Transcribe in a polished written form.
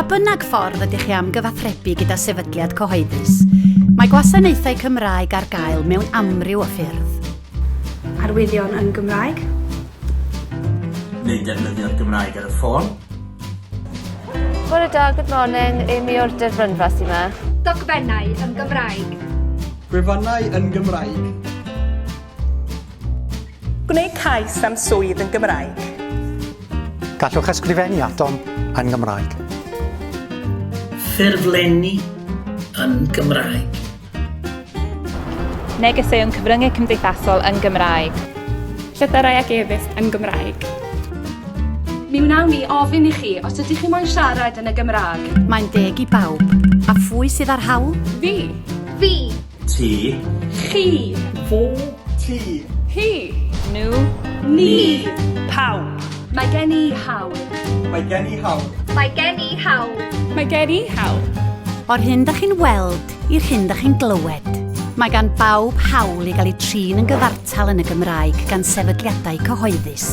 Pa bynnag ffordd ydych chi am gyfathrebu gyda sefydliad cyhoeddus, mae gwasanaethau Cymraeg ar gael mewn amryw o ffyrdd. Arwyddion yn Gymraeg. Neu ddefnyddio'r Gymraeg ar y ffôn. Bore da, good morning. Amy o'r Diwrnod sy'n yma. Dogfennau yn Gymraeg. Gwefannau yn Gymraeg. Gwneud cais am swydd yn Gymraeg. Gallwch ysgrifennu atom yn Gymraeg. Ffurflenni yn Gymraeg. Negeseuon cyfryngau cymdeithasol yn Gymraeg. Llythyrau ag e-byst yn Gymraeg. Mi wnawn ni ofyn i chi os ydych chi moyn siarad yn y Gymraeg. Mae'n deg i bawb, a phwy sydd ar hawl? Fi. Fi. Ti. Chi. Fo. Ti. Hi. Nhw. Ni. Pawb. Mae gen i hawl. Mae gen i hawl. Mae gen i hawl. Mae gen i hawl. O'r hyn dych chi'n weld i'r hyn dych chi'n glywed. Mae gan bawb hawl i gael ei trin yn gyfartal yn y Gymraeg gan sefydliadau cyhoeddus.